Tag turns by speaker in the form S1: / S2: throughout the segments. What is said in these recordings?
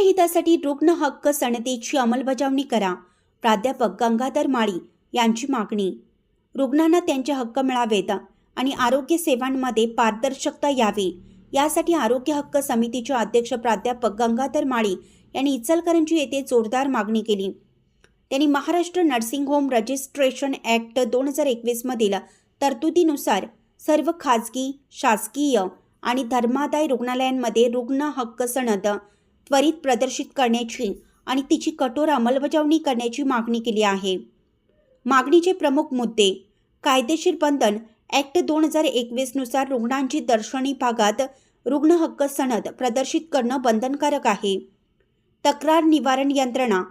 S1: हितासाठी रुग्ण हक्क सनदेची अंमलबजावणी करा. प्राध्यापक गंगाधर माळी यांची मागणी. रुग्णांना त्यांचे हक्क मिळावेत आणि आरोग्य सेवांमध्ये पारदर्शकता यावी यासाठी आरोग्य हक्क समितीचे अध्यक्ष प्राध्यापक गंगाधर माळी यांनी इचलकरंजी येथे जोरदार मागणी केली. त्यांनी Maharashtra nursing home registration act 2021 मधील तरतुदीनुसार सर्व खाजगी, शासकीय आणि धर्मादाय रुग्णालयांमध्ये रुग्ण हक्क सनद त्वरित प्रदर्शित करण्याची आणि तिची कठोर अंमलबजावणी करण्याची मागणी केली आहे. मागणीचे प्रमुख मुद्दे: कायदेशीर बंधन ॲक्ट 2021 नुसार रुग्णांची दर्शनी भागात रुग्ण हक्क सनद प्रदर्शित करणं बंधनकारक आहे. तक्रार निवारण यंत्रणा: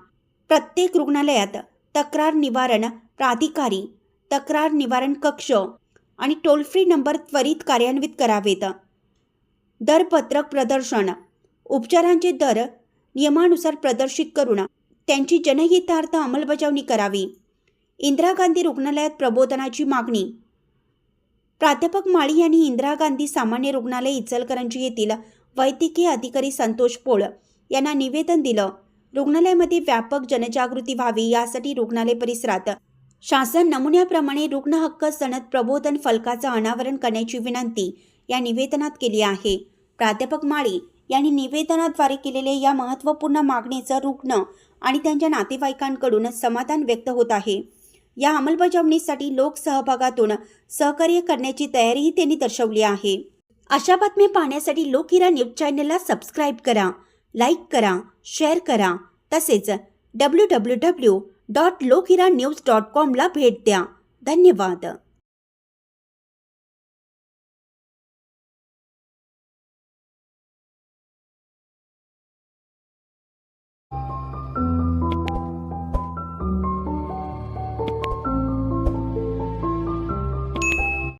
S1: प्रत्येक रुग्णालयात तक्रार निवारण प्राधिकारी, तक्रार निवारण कक्ष आणि टोल फ्री नंबर त्वरित कार्यान्वित करावेत. दरपत्रक प्रदर्शन: उपचारांचे दर नियमानुसार प्रदर्शित करून त्यांची जनहितार्थ अंमलबजावणी करावी. इंदिरा गांधी रुग्णालयात प्रबोधनाची मागणी. प्राध्यापक माळी यांनी इंदिरा गांधी सामान्य रुग्णालय इचलकरंजी येथील वैद्यकीय अधिकारी संतोष पोळ यांना निवेदन दिलं. रुग्णालयामध्ये व्यापक जनजागृती व्हावी यासाठी रुग्णालय परिसरात शासन नमुन्याप्रमाणे रुग्ण हक्क सनद प्रबोधन फलकाचं अनावरण करण्याची विनंती या निवेदनात केली आहे. प्राध्यापक माळी यांनी निवेदनाद्वारे केलेल्या या महत्त्वपूर्ण मागणीचं रुग्ण आणि त्यांच्या नातेवाईकांकडून समाधान व्यक्त होत आहे. या अंमलबजावणीसाठी लोकसहभागातून सहकार्य करण्याची तयारीही त्यांनी दर्शवली आहे. अशा बातम्या पाहण्यासाठी लोकहिरा न्यूज चॅनलला सबस्क्राईब करा, लाईक करा, शेअर करा. तसेच www.lokhirannews.com ला भेट द्या. धन्यवाद.